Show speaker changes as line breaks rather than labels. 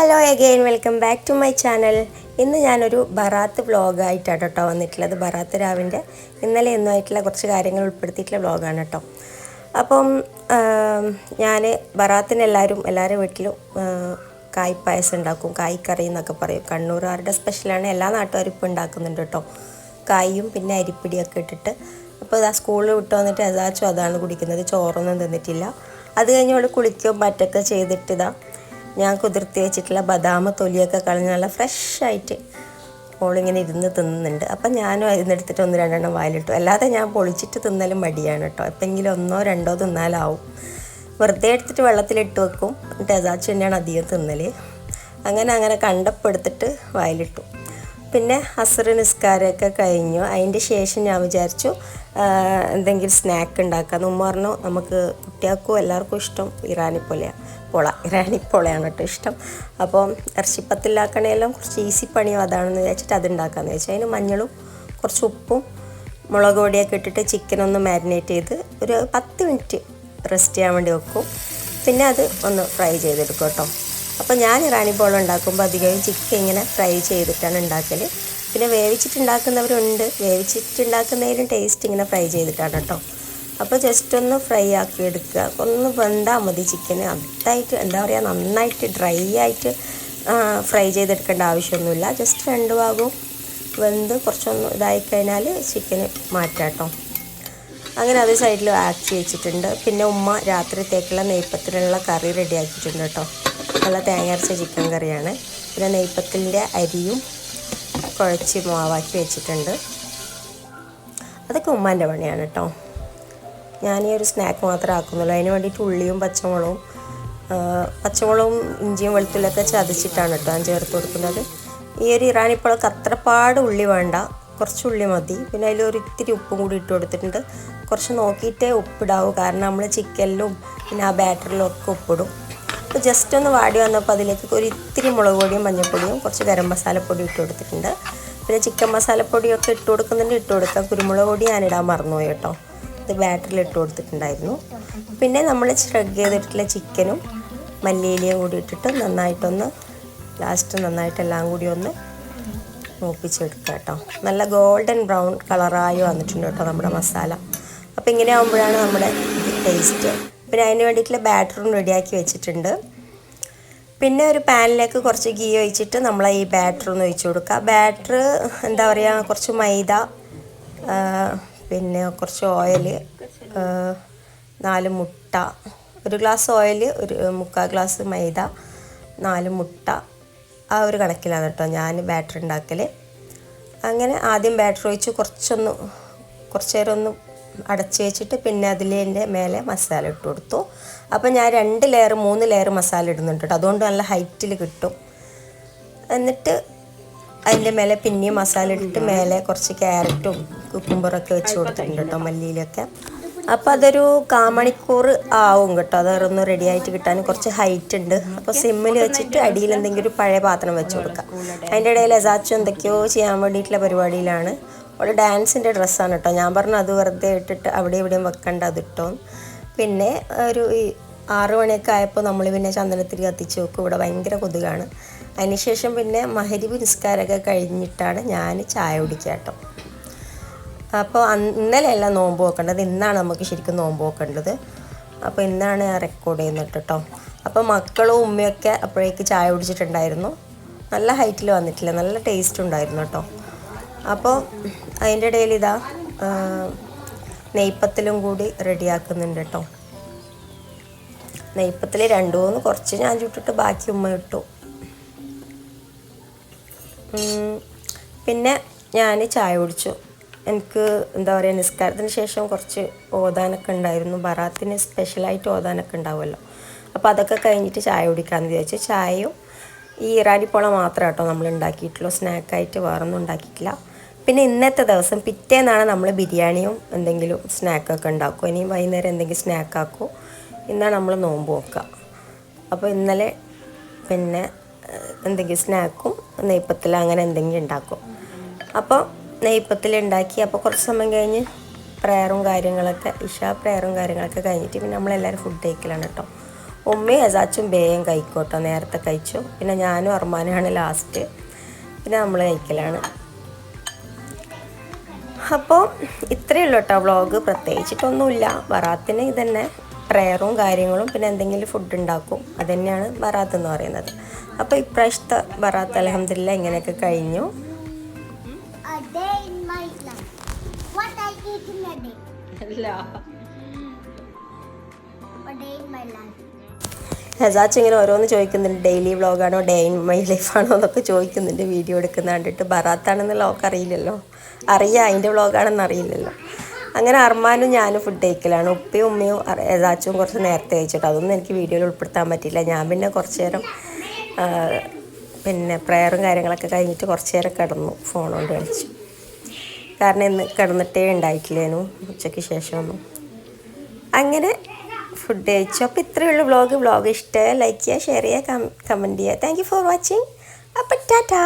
Hello again welcome back to my channel. ഇന്ന് ഞാനൊരു ബറാത്ത് വ്ളോഗായിട്ടാണ് കേട്ടോ വന്നിട്ടുള്ളത്. ബറാത്ത് രാവിൻ്റെ ഇന്നലെ ഇന്നുമായിട്ടുള്ള കുറച്ച് കാര്യങ്ങൾ ഉൾപ്പെടുത്തിയിട്ടുള്ള വ്ളോഗാണ് കേട്ടോ. അപ്പം ഞാൻ ബറാത്തിന് എല്ലാവരും വീട്ടിലും കായ്പായസം ഉണ്ടാക്കും. കായ്ക്കറി എന്നൊക്കെ പറയും. കണ്ണൂരുകാരുടെ സ്പെഷ്യലാണ്. എല്ലാ നാട്ടുകാരും ഇപ്പോൾ ഉണ്ടാക്കുന്നുണ്ട് കേട്ടോ. കായും പിന്നെ അരിപ്പിടിയൊക്കെ ഇട്ടിട്ട്. അപ്പോൾ ഇതാ സ്കൂളിൽ വിട്ട് വന്നിട്ട് ഏതാച്ചും അതാണ് കുടിക്കുന്നത്. ചോറൊന്നും തിന്നിട്ടില്ല. അത് കഴിഞ്ഞ് അവൾ കുളിക്കും മറ്റൊക്കെ ചെയ്തിട്ട് ഇതാ ഞാൻ കുതിർത്തി വെച്ചിട്ടുള്ള ബദാം തൊലിയൊക്കെ കളഞ്ഞ് നല്ല ഫ്രഷായിട്ട് ഓളിങ്ങനെ ഇരുന്ന് തിന്നുന്നുണ്ട്. അപ്പം ഞാനും ഇരുന്നെടുത്തിട്ട് ഒന്ന് രണ്ടെണ്ണം വായിലിട്ടു. അല്ലാതെ ഞാൻ പൊളിച്ചിട്ട് തിന്നലും മടിയാണ് കേട്ടോ. എപ്പോഴെങ്കിലും ഒന്നോ രണ്ടോ തിന്നാലാവും. വെറുതെ എടുത്തിട്ട് വെള്ളത്തിലിട്ട് വെക്കും. എന്നിട്ട് ഏതാച്ചും തന്നെയാണ് അധികം തിന്നൽ. അങ്ങനെ കണ്ടപ്പോൾ എടുത്തിട്ട് വായിലിട്ടു. പിന്നെ അസർ നിസ്കാരമൊക്കെ കഴിഞ്ഞു. അതിൻ്റെ ശേഷം ഞാൻ വിചാരിച്ചു എന്തെങ്കിലും സ്നാക്ക് ഉണ്ടാക്കാമെന്ന്. ഉമ്മ പറഞ്ഞു നമുക്ക് കുട്ടികൾക്കും എല്ലാവർക്കും ഇഷ്ടം ഇറാനിപ്പോളയാണ് കേട്ടോ ഇഷ്ടം. അപ്പോൾ ഇറച്ചിപ്പത്തിലാക്കണേലും കുറച്ച് ഈസി പണിയോ അതാണെന്ന് വിചാരിച്ചിട്ട് അത് ഉണ്ടാക്കാമെന്ന് വെച്ചാൽ അതിന് മഞ്ഞളും കുറച്ച് ഉപ്പും മുളക് പൊടിയൊക്കെ ഇട്ടിട്ട് ചിക്കനൊന്ന് മാരിനേറ്റ് ചെയ്ത് ഒരു 10 മിനിറ്റ് റെസ്റ്റ് ചെയ്യാൻ വേണ്ടി വെക്കും. പിന്നെ അത് ഒന്ന് ഫ്രൈ ചെയ്തെടുക്കും കേട്ടോ. അപ്പോൾ ഞാൻ ഇറാനി പോൾ ഉണ്ടാക്കുമ്പോൾ അധികവും ചിക്കൻ ഇങ്ങനെ ഫ്രൈ ചെയ്തിട്ടാണ് ഉണ്ടാക്കൽ. പിന്നെ വേവിച്ചിട്ടുണ്ടാക്കുന്നവരുണ്ട്. വേവിച്ചിട്ടുണ്ടാക്കുന്നതിലും ടേസ്റ്റ് ഇങ്ങനെ ഫ്രൈ ചെയ്തിട്ടാണ് കേട്ടോ. അപ്പോൾ ജസ്റ്റ് ഒന്ന് ഫ്രൈ ആക്കി എടുക്കുക. ഒന്ന് വെന്താൽ മതി ചിക്കന്. അതായിട്ട് എന്താ പറയുക നന്നായിട്ട് ഡ്രൈ ആയിട്ട് ഫ്രൈ ചെയ്തെടുക്കേണ്ട ആവശ്യമൊന്നുമില്ല. ജസ്റ്റ് 2 ഭാഗവും വെന്ത് കുറച്ചൊന്ന് ഇതായിക്കഴിഞ്ഞാൽ ചിക്കന് മാറ്റാം കേട്ടോ. അങ്ങനെ അത് സൈഡിൽ ആക്കി വെച്ചിട്ടുണ്ട്. പിന്നെ ഉമ്മ രാത്രിത്തേക്കുള്ള നെയ്പ്പത്തിലുള്ള കറി റെഡിയാക്കിയിട്ടുണ്ട് കേട്ടോ. നല്ല തേങ്ങ അരച്ച ചിക്കൻ കറിയാണ്. പിന്നെ നെയ്പ്പത്തിൻ്റെ അരിയും കുഴച്ച് മാവാക്കി വെച്ചിട്ടുണ്ട്. അതൊക്കെ ഉമ്മാൻ്റെ പണിയാണ് കേട്ടോ. ഞാൻ ഈ ഒരു സ്നാക്ക് മാത്രമേ ആക്കുന്നുള്ളൂ. അതിന് വേണ്ടിയിട്ട് ഉള്ളിയും പച്ചമുളകും ഇഞ്ചിയും വെളുത്തുള്ളിയൊക്കെ ചതച്ചിട്ടാണ് കേട്ടോ ഞാൻ ചേർത്ത് കൊടുക്കുന്നത്. ഈ ഒരു ഇറാനിപ്പോളൊക്കെ അത്രപാട് ഉള്ളി വേണ്ട, കുറച്ച് ഉള്ളി മതി. പിന്നെ അതിൽ ഇത്തിരി ഉപ്പും കൂടി ഇട്ട് കൊടുത്തിട്ടുണ്ട്. കുറച്ച് നോക്കിയിട്ടേ ഉപ്പിടാവൂ, കാരണം നമ്മൾ ചിക്കനിലും പിന്നെ ആ ബാറ്ററിലും ഒക്കെ ഉപ്പിടും. അപ്പോൾ ജസ്റ്റ് ഒന്ന് വാടി വന്നപ്പോൾ അതിലേക്ക് ഇത്തിരി മുളക് പൊടിയും മഞ്ഞൾപ്പൊടിയും കുറച്ച് ഗരം മസാലപ്പൊടി ഇട്ട് കൊടുത്തിട്ടുണ്ട്. പിന്നെ ചിക്കൻ മസാലപ്പൊടിയൊക്കെ ഇട്ട് കൊടുക്കാം. കുരുമുളക് പൊടി ഞാനിടാൻ മറന്നുപോയി കേട്ടോ. ഇത് ബാറ്ററിൽ ഇട്ട് കൊടുത്തിട്ടുണ്ടായിരുന്നു. പിന്നെ നമ്മൾ ഷ്രെഡ് ചെയ്തിട്ടുള്ള ചിക്കനും മല്ലിയിലയും കൂടി ഇട്ടിട്ട് നന്നായിട്ട് എല്ലാം കൂടി ഒന്ന് മൂപ്പിച്ചെടുക്കുക കേട്ടോ. നല്ല ഗോൾഡൻ ബ്രൗൺ കളറായി വന്നിട്ടുണ്ട് കേട്ടോ നമ്മുടെ മസാല. അപ്പോൾ ഇങ്ങനെ ആകുമ്പോഴാണ് നമ്മുടെ ടേസ്റ്റ്. പിന്നെ അതിന് വേണ്ടിയിട്ടുള്ള ബാറ്ററും റെഡിയാക്കി വെച്ചിട്ടുണ്ട്. പിന്നെ ഒരു പാനിലേക്ക് കുറച്ച് ഗീ ഒഴിച്ചിട്ട് നമ്മൾ ഈ ബാറ്റർ ഒന്ന് ഒഴിച്ച് കൊടുക്കുക. ബാറ്റർ എന്താ പറയുക, കുറച്ച് മൈദ, പിന്നെ കുറച്ച് ഓയിൽ, 4 മുട്ട, 1 ഗ്ലാസ് ഓയിൽ, 1/4 ഗ്ലാസ് മൈദ, 4 മുട്ട, ആ ഒരു കണക്കിലാണ് കേട്ടോ ഞാൻ ബാറ്റർ ഉണ്ടാക്കൽ. അങ്ങനെ ആദ്യം ബാറ്റർ ഒഴിച്ച് കുറച്ച് നേരം ഒന്ന് അടച്ച് വെച്ചിട്ട് പിന്നെ അതിൻ്റെ മേലെ മസാല ഇട്ട് കൊടുത്തു. അപ്പോൾ ഞാൻ 2 ലെയർ 3 ലെയർ മസാല ഇടുന്നുണ്ട് കേട്ടോ. അതുകൊണ്ട് നല്ല ഹൈറ്റിൽ കിട്ടും. എന്നിട്ട് അതിൻ്റെ മേലെ പിന്നെയും മസാല ഇട്ടിട്ട് മേലെ കുറച്ച് ക്യാരറ്റും കുക്കുംബറൊക്കെ വെച്ച് കൊടുത്തിട്ടുണ്ട് കേട്ടോ, മല്ലിയിലൊക്കെ. അപ്പോൾ അതൊരു 1/4 മണിക്കൂർ ആവും കേട്ടോ. അതൊന്ന് റെഡി ആയിട്ട് കിട്ടാൻ കുറച്ച് ഹൈറ്റ് ഉണ്ട്. അപ്പോൾ സിമ്മിൽ വെച്ചിട്ട് അടിയിൽ എന്തെങ്കിലും ഒരു പഴയ പാത്രം വെച്ച് കൊടുക്കാം. അതിൻ്റെ ഇടയിൽ എസാച്ചും എന്തൊക്കെയോ ചെയ്യാൻ വേണ്ടിയിട്ടുള്ള പരിപാടിയിലാണ്. ഒരു ഡാൻസിൻ്റെ ഡ്രസ്സാണ് കേട്ടോ. ഞാൻ പറഞ്ഞു അത് വെറുതെ ഇട്ടിട്ട് അവിടെ ഇവിടെയും വെക്കണ്ട, അതിട്ടോ. പിന്നെ ഒരു 6 മണിയൊക്കെ ആയപ്പോൾ നമ്മൾ പിന്നെ ചന്ദനത്തിരി കത്തിച്ച് വെക്കും. ഇവിടെ ഭയങ്കര കൊതുകാണ്. അതിനുശേഷം പിന്നെ മഗ്‌രിബ് നിസ്കാരമൊക്കെ കഴിഞ്ഞിട്ടാണ് ഞാൻ ചായ കുടിക്കുക കേട്ടോ. അപ്പോൾ ഇന്നലെയല്ല നോമ്പ് വെക്കേണ്ടത്, ഇന്നാണ് നമുക്ക് ശരിക്കും നോമ്പ് വെക്കേണ്ടത്. അപ്പോൾ ഇന്നാണ് ഞാൻ റെക്കോർഡ് ചെയ്യുന്നത് കേട്ടോ. അപ്പോൾ മക്കളും ഉമ്മയൊക്കെ അപ്പോഴേക്ക് ചായ കുടിച്ചിട്ടുണ്ടായിരുന്നു. നല്ല ഹൈറ്റിൽ വന്നിട്ടില്ല, നല്ല ടേസ്റ്റ് ഉണ്ടായിരുന്നു കേട്ടോ. അപ്പോൾ അതിൻ്റെ ഇടയിൽ ഇതാ നെയ്പ്പത്തിലും കൂടി റെഡിയാക്കുന്നുണ്ട് കേട്ടോ. നെയ്പ്പത്തിൽ 2-3 കുറച്ച് ഞാൻ ചുട്ടിട്ട് ബാക്കി ഉമ്മ ഇട്ടു. പിന്നെ ഞാൻ ചായ കുടിച്ചു. എനിക്ക് എന്താ പറയുക, നിസ്കാരത്തിന് ശേഷം കുറച്ച് ഓതാനൊക്കെ ഉണ്ടായിരുന്നു. ബറാത്തിന് സ്പെഷ്യലായിട്ട് ഓതാനൊക്കെ ഉണ്ടാവുമല്ലോ. അപ്പോൾ അതൊക്കെ കഴിഞ്ഞിട്ട് ചായ കുടിക്കാമെന്ന് വിചാരിച്ചു. ചായയും ഈ ഇറാനിപ്പോള മാത്രമേ കേട്ടോ നമ്മൾ ഉണ്ടാക്കിയിട്ടുള്ളൂ. സ്നാക്കായിട്ട് വേറൊന്നും ഉണ്ടാക്കിയിട്ടില്ല. പിന്നെ ഇന്നത്തെ ദിവസം പിറ്റേന്നാണ് നമ്മൾ ബിരിയാണിയും എന്തെങ്കിലും സ്നാക്കൊക്കെ ഉണ്ടാക്കും. ഇനി വൈകുന്നേരം എന്തെങ്കിലും സ്നാക്കാക്കും. ഇന്നാണ് നമ്മൾ നോമ്പ് നോക്കുക. അപ്പോൾ ഇന്നലെ പിന്നെ എന്തെങ്കിലും സ്നാക്കും നെയ്പ്പത്തിൽ അങ്ങനെ എന്തെങ്കിലും ഉണ്ടാക്കും. അപ്പോൾ നെയ്പ്പത്തിൽ ഉണ്ടാക്കി. അപ്പോൾ കുറച്ച് സമയം കഴിഞ്ഞ് ഇഷാ പ്രയറും കാര്യങ്ങളൊക്കെ കഴിഞ്ഞിട്ട് പിന്നെ നമ്മളെല്ലാവരും ഫുഡ് കഴിക്കലാണ് കേട്ടോ. ഉമ്മയും എസാച്ചും വേഗം കഴിക്കോട്ടോ, നേരത്തെ കഴിച്ചു. പിന്നെ ഞാനും അർമാനാണ് ലാസ്റ്റ്, പിന്നെ നമ്മൾ കഴിക്കലാണ്. അപ്പോൾ ഇത്രയേ ഉള്ളൂ കേട്ടോ വ്ളോഗ്. പ്രത്യേകിച്ചിട്ടൊന്നുമില്ല. ബറാത്തിന് ഇതന്നെ പ്രയറും കാര്യങ്ങളും, പിന്നെ എന്തെങ്കിലും ഫുഡ് ഉണ്ടാക്കും. അതുതന്നെയാണ് ബറാത്ത് എന്ന് പറയുന്നത്. അപ്പോൾ ഇപ്രാവശ്യത്തെ ബറാത്ത് അൽഹംദുലില്ലാ ഇങ്ങനെയൊക്കെ കഴിഞ്ഞു. ഹസാച്ച് ഇങ്ങനെ ഓരോന്ന് ചോദിക്കുന്നുണ്ട്, ഡെയിലി വ്ളോഗാണോ ഡേ ഇൻ മൈ ലൈഫാണോ എന്നൊക്കെ ചോദിക്കുന്നുണ്ട്. വീഡിയോ എടുക്കുന്ന കണ്ടിട്ട്. ബറാത്താണെന്നുള്ള അവൾക്ക് അറിയില്ലല്ലോ, അറിയാം അതിൻ്റെ വ്ളോഗാണെന്ന് അറിയില്ലല്ലോ. അങ്ങനെ അർമാനും ഞാനും ഫുഡ് കഴിക്കലാണ്. ഉപ്പയും ഉമ്മയും ഹസാച്ചും കുറച്ച് നേരത്തെ കഴിച്ചിട്ട് അതൊന്നും എനിക്ക് വീഡിയോയിൽ ഉൾപ്പെടുത്താൻ പറ്റില്ല. ഞാൻ പിന്നെ കുറച്ച് നേരം പിന്നെ പ്രയറും കാര്യങ്ങളൊക്കെ കഴിഞ്ഞിട്ട് കുറച്ച് നേരം കിടന്നു, ഫോൺ കൊണ്ട് കളിച്ചു. കാരണം ഇന്ന് കിടന്നിട്ടേ ഉണ്ടായിട്ടില്ലേനു ഉച്ചയ്ക്ക് ശേഷമൊന്നും. അങ്ങനെ ഫുഡ് കഴിച്ചു. അപ്പോൾ ഇത്രയേ ഉള്ളൂ വ്ളോഗ്. ഇഷ്ടമായി ലൈക്ക് ചെയ്യുക, ഷെയർ ചെയ്യുക, കമൻറ്റ് ചെയ്യുക. Thank you for watching. അപ്പം ടാറ്റാ.